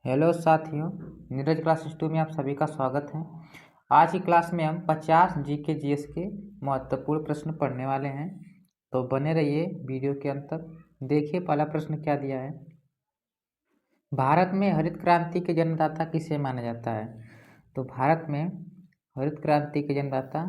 Hello साथियों, Neeraj class 2 में आप सभी का स्वागत है। आज की क्लास में हम 50 जीके जीएस के महत्वपूर्ण प्रश्न पढ़ने वाले हैं, तो बने रहिए वीडियो के अंत तक। देखिए पहला प्रश्न क्या दिया है। भारत में हरित क्रांति के जन्मदाता किसे माना जाता है? तो भारत में हरित क्रांति के जन्मदाता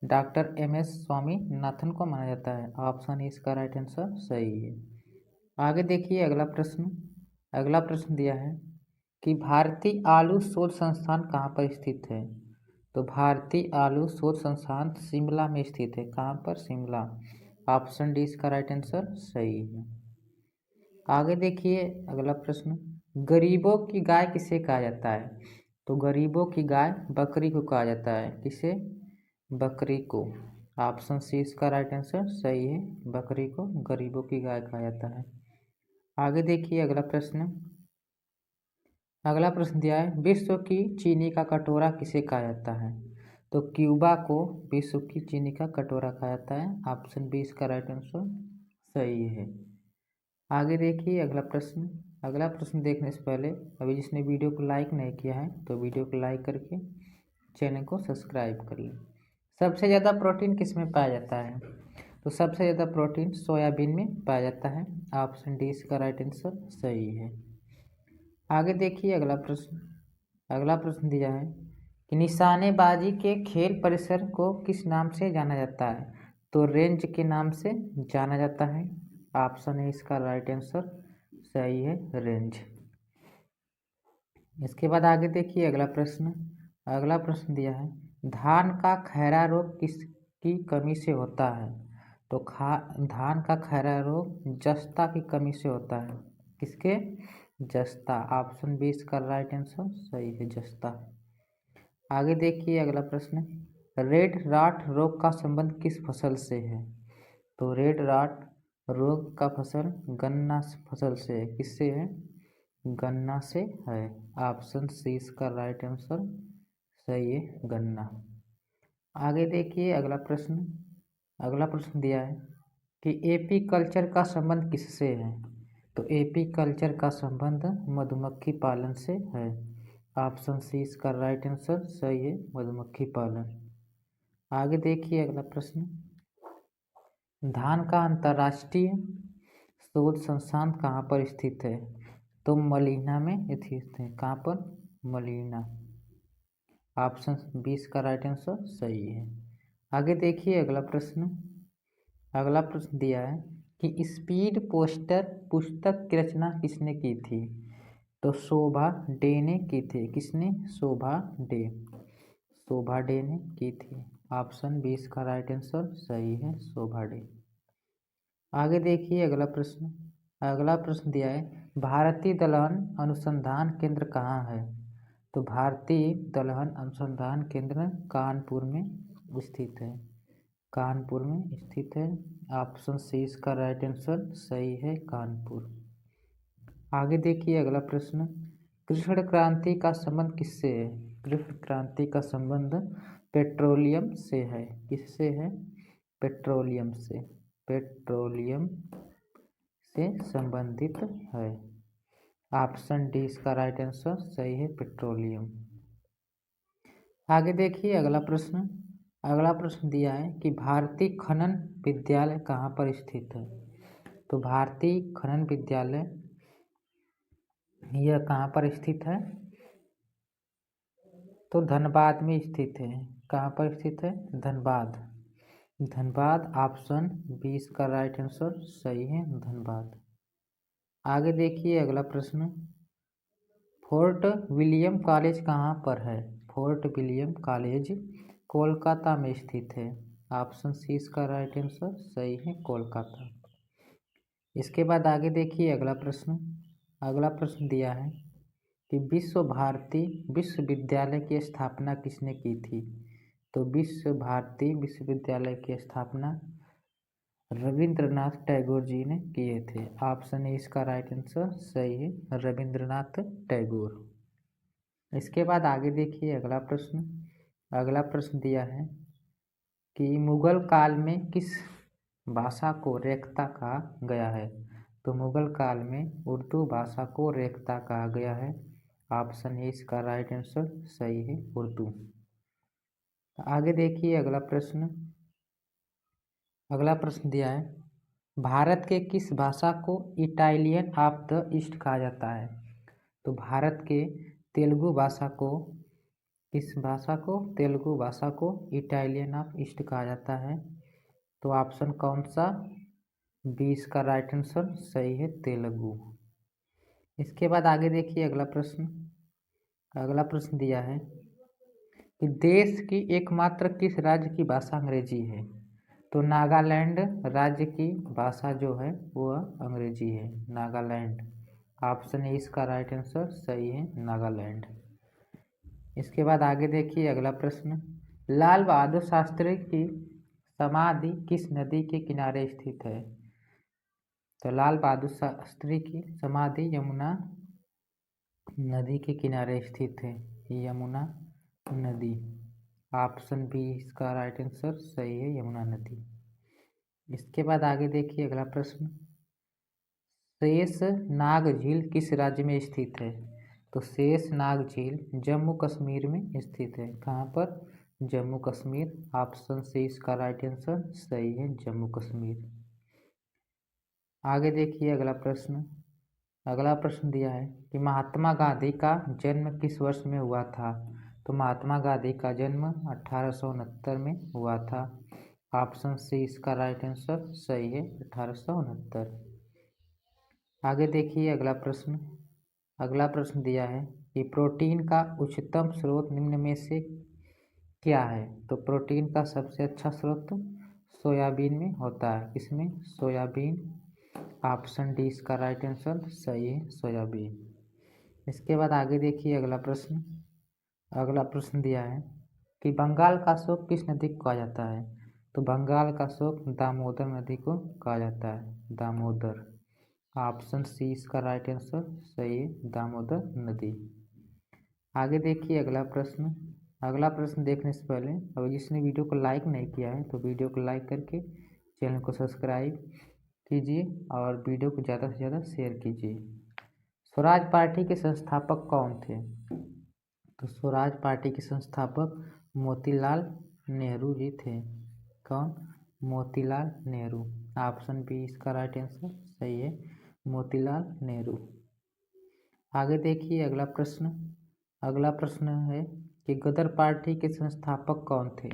डॉक्टर एम.एस. स्वामीनाथन को माना जाता है। ऑप्शन इसका राइट आंसर सही है। आगे देखिए अगला प्रश्न दिया है कि भारतीय आलू शोध संस्थान कहाँ पर स्थित है? तो भारतीय आलू शोध संस्थान शिमला में स्थित है। कहाँ पर? शिमला। ऑप्शन डी इसका राइट आंसर सही है। आगे देखिए अगला प्रश्न, गरीबों की गाय किसे कहा जाता है? तो गरीबों की गाय बकरी को कहा जाता है। किसे? बकरी को। ऑप्शन सी इसका राइट आंसर सही है। बकरी को गरीबों की गाय कहा जाता है। आगे देखिए अगला प्रश्न दिया है, विश्व की चीनी का कटोरा किसे कहा जाता है? तो क्यूबा को विश्व की चीनी का कटोरा कहा जाता है। ऑप्शन बी इसका राइट आंसर सही है। आगे देखिए अगला प्रश्न देखने से पहले अभी जिसने वीडियो को लाइक नहीं किया है तो वीडियो को लाइक करके चैनल को सब्सक्राइब कर लें। सबसे ज़्यादा प्रोटीन किस में पाया जाता है? तो सबसे ज़्यादा प्रोटीन सोयाबीन में पाया जाता है। ऑप्शन डी इसका राइट आंसर सही है। आगे देखिए अगला प्रश्न दिया है कि निशानेबाजी के खेल परिसर को किस नाम से जाना जाता है? तो रेंज के नाम से जाना जाता है। ऑप्शन है इसका राइट आंसर सही है, रेंज। इसके बाद आगे देखिए अगला प्रश्न दिया है, धान का खैरा रोग किसकी कमी से होता है? तो धान का खैरा रोग जस्ता की कमी से होता है। किसके? जस्ता। ऑप्शन बी इसका राइट आंसर सही है, जस्ता। आगे देखिए अगला प्रश्न, रेड राट रोग का संबंध किस फसल से है? तो रेड राट रोग का फसल गन्ना फसल से है। किससे है? गन्ना से है। ऑप्शन सी इसका राइट आंसर सही है, गन्ना। आगे देखिए अगला प्रश्न दिया है कि एपी कल्चर का संबंध किससे है? तो एपी कल्चर का संबंध मधुमक्खी पालन से है। ऑप्शन सी इसका राइट आंसर सही है, मधुमक्खी पालन। आगे देखिए अगला प्रश्न, धान का अंतर्राष्ट्रीय शोध संस्थान कहाँ पर स्थित है? तो मलीना में स्थित है। कहाँ पर? मलीना। ऑप्शन बी इसका राइट आंसर सही है। आगे देखिए अगला प्रश्न दिया है कि स्पीड पोस्टर पुस्तक की रचना किसने की थी? तो शोभा डे ने की थी। किसने? शोभा डे ने की थी। ऑप्शन बी इसका राइट आंसर सही है, शोभा डे। आगे देखिए अगला प्रश्न दिया है, भारतीय दलहन अनुसंधान केंद्र कहाँ है? तो भारतीय दलहन अनुसंधान केंद्र कानपुर में स्थित है। कानपुर में स्थित है। ऑप्शन सी इसका राइट आंसर सही है, कानपुर। आगे देखिए अगला प्रश्न, कृष्ण क्रांति का संबंध किससे है? कृष्ण क्रांति का संबंध पेट्रोलियम से है। किससे है? पेट्रोलियम से संबंधित है। ऑप्शन डी इसका राइट आंसर सही है, पेट्रोलियम। आगे देखिए अगला प्रश्न दिया है कि भारतीय खनन विद्यालय कहाँ पर स्थित है? तो भारतीय खनन विद्यालय यह कहाँ पर स्थित है? तो धनबाद में स्थित है। कहाँ पर स्थित है? धनबाद। ऑप्शन बी इसका राइट आंसर सही है, धनबाद। आगे देखिए अगला प्रश्न, फोर्ट विलियम कॉलेज कहाँ पर है? फोर्ट विलियम कॉलेज कोलकाता में स्थित है। ऑप्शन सी इसका राइट आंसर सही है, कोलकाता। इसके बाद आगे देखिए अगला प्रश्न दिया है कि विश्व भारती विश्वविद्यालय की स्थापना किसने की थी? तो विश्व भारती विश्वविद्यालय की स्थापना रविंद्रनाथ टैगोर जी ने किए थे। ऑप्शन ए इसका राइट आंसर सही है, रविंद्रनाथ टैगोर। इसके बाद आगे देखिए अगला प्रश्न दिया है कि मुगल काल में किस भाषा को रेख्ता कहा गया है? तो मुगल काल में उर्दू भाषा को रेख्ता कहा गया है। ऑप्शन ए इसका राइट आंसर सही है उर्दू। आगे देखिए अगला प्रश्न। अगला प्रश्न दिया है, भारत के किस भाषा को इटालियन ऑफ द ईस्ट कहा जाता है? तो भारत के तेलुगु भाषा को, किस भाषा को? तेलुगु भाषा को इटालियन ऑफ ईस्ट कहा जाता है। तो ऑप्शन कौन सा? बी इसका राइट आंसर सही है तेलुगु। इसके बाद आगे देखिए अगला प्रश्न। अगला प्रश्न दिया है कि देश की एकमात्र किस राज्य की भाषा अंग्रेजी है? तो नागालैंड राज्य की भाषा जो है वह अंग्रेजी है, नागालैंड। ऑप्शन ए इसका राइट आंसर सही है नागालैंड। इसके बाद आगे देखिए अगला प्रश्न। लाल बहादुर शास्त्री की समाधि किस नदी के किनारे स्थित है? तो लाल बहादुर शास्त्री की समाधि यमुना नदी के किनारे स्थित है, यमुना नदी। ऑप्शन बी इसका राइट आंसर सही है यमुना नदी। इसके बाद आगे देखिए अगला प्रश्न। शेष नाग झील किस राज्य में स्थित है? तो शेष नाग झील जम्मू कश्मीर में स्थित है। कहाँ पर? जम्मू कश्मीर। ऑप्शन सी इसका राइट आंसर सही है जम्मू कश्मीर। आगे देखिए अगला प्रश्न। अगला प्रश्न दिया है कि महात्मा गांधी का जन्म किस वर्ष में हुआ था? तो महात्मा गांधी का जन्म 1869 में हुआ था। ऑप्शन सी इसका राइट आंसर सही है 1869। आगे देखिए अगला प्रश्न। अगला प्रश्न दिया है कि प्रोटीन का उच्चतम स्रोत निम्न में से क्या है? तो प्रोटीन का सबसे अच्छा स्रोत सोयाबीन में होता है। किसमें? सोयाबीन। ऑप्शन डी इसका राइट आंसर सही है सोयाबीन। इसके बाद आगे देखिए अगला प्रश्न। अगला प्रश्न दिया है कि बंगाल का अशोक किस नदी को कहा जाता है? तो बंगाल का अशोक दामोदर नदी को कहा जाता है, दामोदर। ऑप्शन सी इसका राइट आंसर सही है दामोदर नदी। आगे देखिए अगला प्रश्न। अगला प्रश्न देखने से पहले अगर जिसने वीडियो को लाइक नहीं किया है तो वीडियो को लाइक करके चैनल को सब्सक्राइब कीजिए और वीडियो को ज़्यादा से ज़्यादा शेयर कीजिए। स्वराज पार्टी के संस्थापक कौन थे? तो स्वराज पार्टी के संस्थापक मोतीलाल नेहरू जी थे। कौन? मोतीलाल नेहरू। ऑप्शन बी इसका राइट आंसर सही है मोतीलाल नेहरू। आगे देखिए अगला प्रश्न। अगला प्रश्न है कि गदर पार्टी के संस्थापक कौन थे?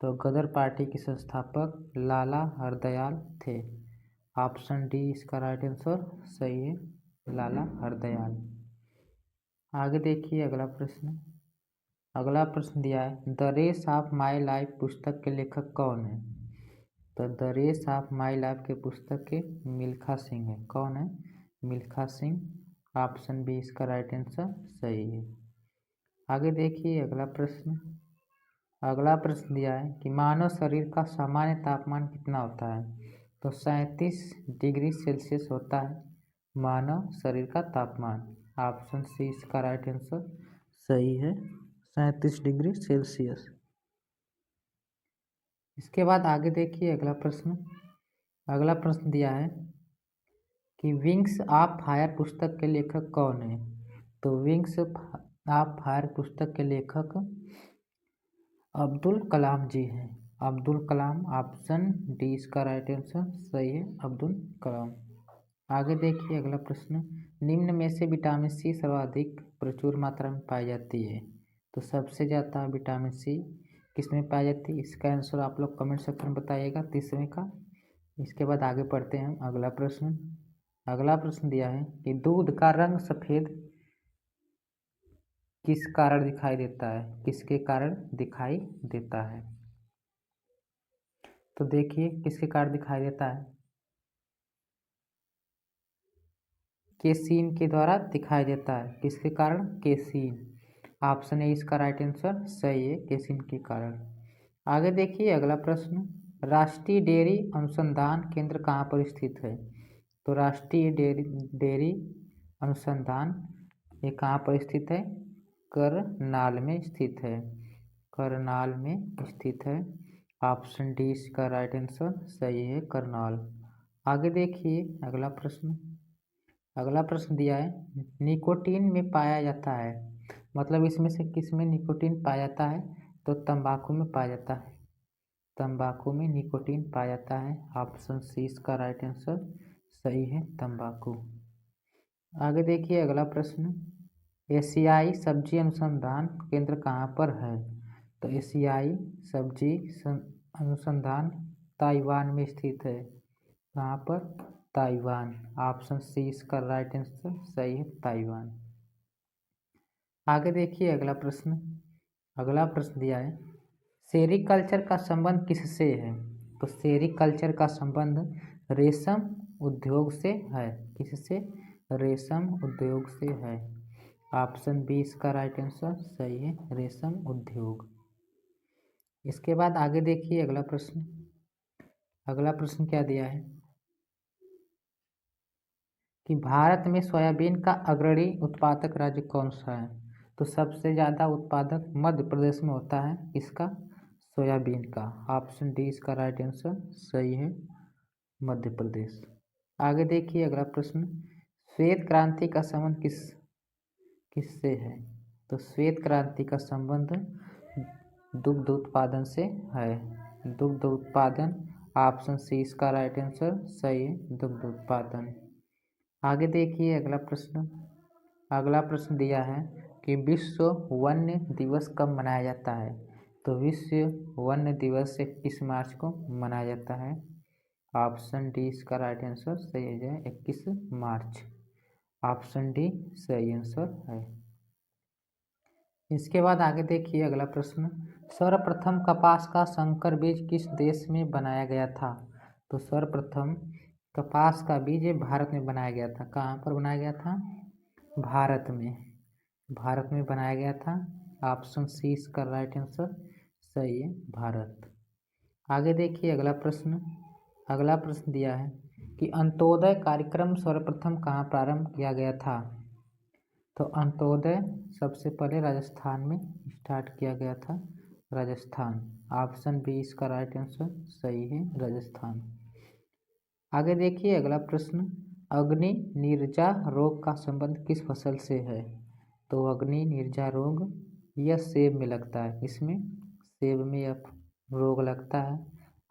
तो गदर पार्टी के संस्थापक लाला हरदयाल थे। ऑप्शन डी इसका राइट आंसर सही है लाला हरदयाल। आगे देखिए अगला प्रश्न। अगला प्रश्न दिया है the race of my life पुस्तक के लेखक कौन है? तो the race of my life के पुस्तक के मिल्खा सिंह है। कौन है? मिल्खा सिंह। ऑप्शन बी इसका राइट आंसर सही है। आगे देखिए अगला प्रश्न। अगला प्रश्न दिया है कि मानव शरीर का सामान्य तापमान कितना होता है? तो 37 डिग्री सेल्सियस होता है मानव शरीर का तापमान। ऑप्शन सी इसका राइट आंसर सही है 37 डिग्री सेल्सियस। इसके बाद आगे देखिए अगला प्रश्न। अगला प्रश्न दिया है कि विंग्स ऑफ फायर पुस्तक के लेखक कौन है? तो विंग्स ऑफ फायर पुस्तक के लेखक अब्दुल कलाम जी हैं, अब्दुल कलाम। ऑप्शन डी इसका राइट आंसर सही है अब्दुल कलाम। आगे देखिए अगला प्रश्न। निम्न में से विटामिन सी सर्वाधिक प्रचुर मात्रा में पाई जाती है? तो सबसे ज़्यादा विटामिन सी किसमें पाई जाती है? इसका आंसर आप लोग कमेंट सेक्शन में बताइएगा तीसरे का। इसके बाद आगे पढ़ते हैं अगला प्रश्न। अगला प्रश्न दिया है कि दूध का रंग सफ़ेद किस कारण दिखाई देता है? किसके कारण दिखाई देता है? तो देखिए किसके कारण दिखाई देता है? केसीन के द्वारा दिखाई देता है। किसके कारण? केसीन। ऑप्शन ए इसका राइट आंसर सही है केसीन के कारण। आगे देखिए अगला प्रश्न। राष्ट्रीय डेयरी अनुसंधान केंद्र कहाँ पर स्थित है? तो राष्ट्रीय डेयरी अनुसंधान ये कहाँ पर स्थित है? करनाल में स्थित है, करनाल में स्थित है। ऑप्शन डी इसका राइट आंसर सही है करनाल। आगे देखिए अगला प्रश्न। अगला प्रश्न दिया है निकोटीन में पाया जाता है, मतलब इसमें से किस में निकोटीन पाया जाता है, तो तंबाकू में पाया जाता है। तंबाकू में निकोटीन पाया जाता है। ऑप्शन सी इसका राइट आंसर सही है, तंबाकू। आगे देखिए अगला प्रश्न, एशियाई सब्जी अनुसंधान केंद्र कहाँ पर है, तो एशियाई सब्जी अनुसंधान ताइवान में स्थित है। कहाँ पर, ताइवान। ऑप्शन सी इसका राइट आंसर सही है, ताइवान। आगे देखिए अगला प्रश्न, अगला प्रश्न दिया है सेरीकल्चर का संबंध किससे है, तो सेरीकल्चर का संबंध रेशम उद्योग से है। किससे, रेशम उद्योग से है। ऑप्शन बी इसका राइट आंसर सही है, रेशम उद्योग। इसके बाद आगे देखिए अगला प्रश्न, अगला प्रश्न क्या दिया है कि भारत में सोयाबीन का अग्रणी उत्पादक राज्य कौन सा है, तो सबसे ज़्यादा उत्पादक मध्य प्रदेश में होता है। किसका, सोयाबीन का। ऑप्शन डी इसका राइट आंसर सही है, मध्य प्रदेश। आगे देखिए अगला प्रश्न, श्वेत क्रांति का संबंध किससे है, तो श्वेत क्रांति का संबंध दुग्ध उत्पादन से है। दुग्ध उत्पादन। ऑप्शन सी इसका राइट आंसर सही है, दुग्ध उत्पादन। आगे देखिए अगला प्रश्न, अगला प्रश्न दिया है कि विश्व वन्य दिवस कब मनाया जाता है, तो विश्व वन्य दिवस से किस मार्च को मनाया जाता है। ऑप्शन डी इसका राइट आंसर सही हो जाए 21 मार्च। ऑप्शन डी सही आंसर है। इसके बाद आगे देखिए अगला प्रश्न, सर्वप्रथम कपास का संकर बीज किस देश में बनाया गया था, तो सर्वप्रथम कपास का बीज भारत में बनाया गया था। कहाँ पर बनाया गया था, भारत में। भारत में बनाया गया था। ऑप्शन सी इसका राइट आंसर सही है, भारत। आगे देखिए अगला प्रश्न, अगला प्रश्न दिया है कि अंत्योदय कार्यक्रम सर्वप्रथम कहाँ प्रारंभ किया गया था, तो अंत्योदय सबसे पहले राजस्थान में स्टार्ट किया गया था, राजस्थान। ऑप्शन बी इसका राइट आंसर सही है, राजस्थान। आगे देखिए अगला प्रश्न, अग्नि निर्जा रोग का संबंध किस फसल से है, तो अग्नि निर्जा रोग यह सेब में लगता है। इसमें सेब में यह रोग लगता है।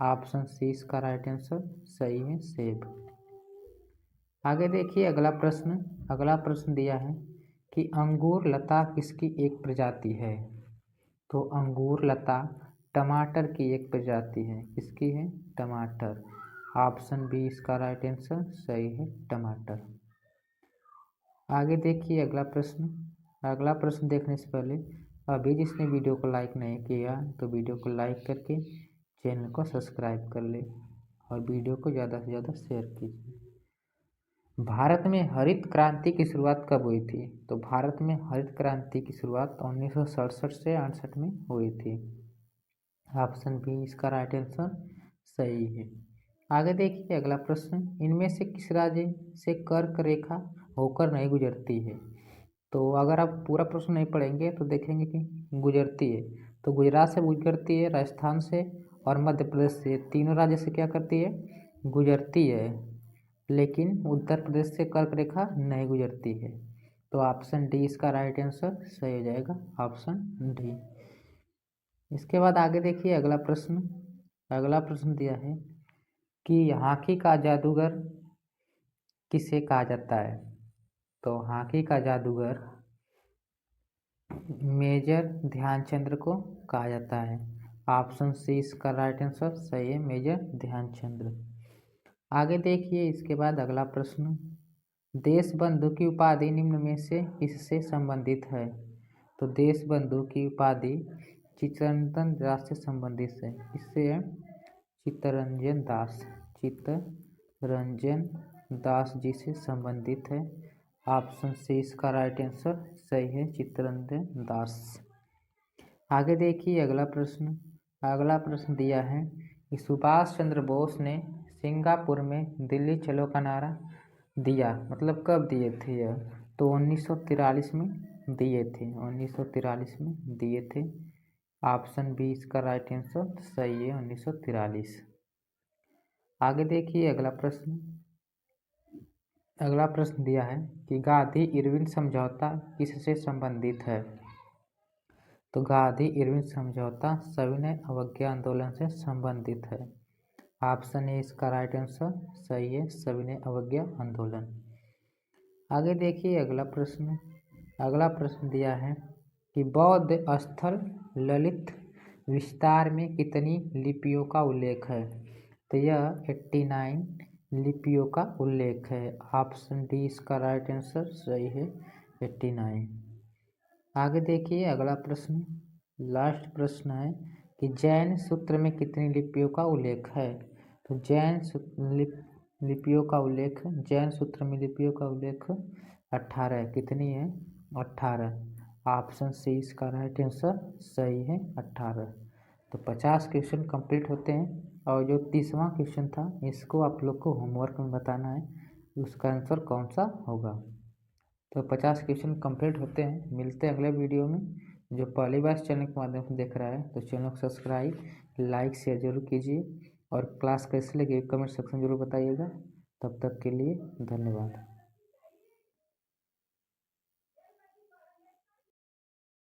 ऑप्शन सी इसका राइट आंसर सही है, सेब। आगे देखिए अगला प्रश्न, अगला प्रश्न दिया है कि अंगूर लता किसकी एक प्रजाति है, तो अंगूर लता टमाटर की एक प्रजाति है। किसकी है, टमाटर। ऑप्शन बी इसका राइट आंसर सही है, टमाटर। आगे देखिए अगला प्रश्न, अगला प्रश्न देखने से पहले अभी जिसने वीडियो को लाइक नहीं किया तो वीडियो को लाइक करके चैनल को सब्सक्राइब कर ले और वीडियो को ज़्यादा से ज़्यादा शेयर कीजिए। भारत में हरित क्रांति की शुरुआत कब हुई थी, तो भारत में हरित क्रांति की शुरुआत 1967 से 68 में हुई थी। ऑप्शन बी इसका राइट आंसर सही है। आगे देखिए अगला प्रश्न, इनमें से किस राज्य से कर्क रेखा होकर नहीं गुजरती है, तो अगर आप पूरा प्रश्न नहीं पढ़ेंगे तो देखेंगे कि गुजरती है, तो गुजरात से गुजरती है, राजस्थान से और मध्य प्रदेश से, तीनों राज्य से क्या करती है, गुजरती है, लेकिन उत्तर प्रदेश से कर्क रेखा नहीं गुजरती है। तो ऑप्शन डी इसका राइट आंसर सही हो जाएगा, ऑप्शन डी। इसके बाद आगे देखिए अगला प्रश्न, अगला प्रश्न दिया है कि हॉकी का जादूगर किसे कहा जाता है, तो हॉकी का जादूगर मेजर ध्यानचंद को कहा जाता है। ऑप्शन सी इसका राइट आंसर सही है, मेजर ध्यानचंद। आगे देखिए इसके बाद अगला प्रश्न, देशबंधु की उपाधि निम्न में से किससे संबंधित है, तो देशबंधु की उपाधि चित्तरंजन दास से संबंधित है। किससे है, चित्तरंजन दास, चित्तरंजन दास जी से संबंधित है। ऑप्शन सी इसका राइट आंसर सही है, चित्तरंजन दास। आगे देखिए अगला प्रश्न, अगला प्रश्न दिया है कि सुभाष चंद्र बोस ने सिंगापुर में दिल्ली चलो का नारा दिया, मतलब कब दिए थे यह, तो 1943 में दिए थे, 1943 में दिए थे। ऑप्शन बी इसका राइट आंसर सही है, 1943। आगे देखिए अगला प्रश्न, अगला प्रश्न दिया है कि गांधी इरविन समझौता किससे संबंधित है। तो गांधी इरविन समझौता सविनय अवज्ञा आंदोलन से संबंधित है। ऑप्शन ए इसका राइट आंसर सही है, सविनय अवज्ञा आंदोलन। आगे देखिए अगला प्रश्न दिया है कि बौद्ध स्थल ललित विस्तार में कितनी लिपियों का उल्लेख है। तो यह 89 लिपियों का उल्लेख है। ऑप्शन डी इसका राइट आंसर सही है, 89। आगे देखिए अगला प्रश्न, लास्ट प्रश्न है कि जैन सूत्र में कितनी लिपियों का उल्लेख है। तो लिपियों का उल्लेख, जैन सूत्र में लिपियों का उल्लेख 18 है। कितनी है? 18। ऑप्शन सी इसका राइट आंसर सही है, 18। तो 50 क्वेश्चन कंप्लीट होते हैं और जो 30वां क्वेश्चन था इसको आप लोग को होमवर्क में बताना है उसका आंसर कौन सा होगा। तो 50 क्वेश्चन कंप्लीट होते हैं। मिलते हैं अगले वीडियो में। जो पहली बार चैनल के माध्यम से देख रहा है तो चैनल को सब्सक्राइब, लाइक, शेयर जरूर कीजिए और क्लास कैसे लगी कमेंट सेक्शन जरूर बताइएगा। तब तक के लिए धन्यवाद।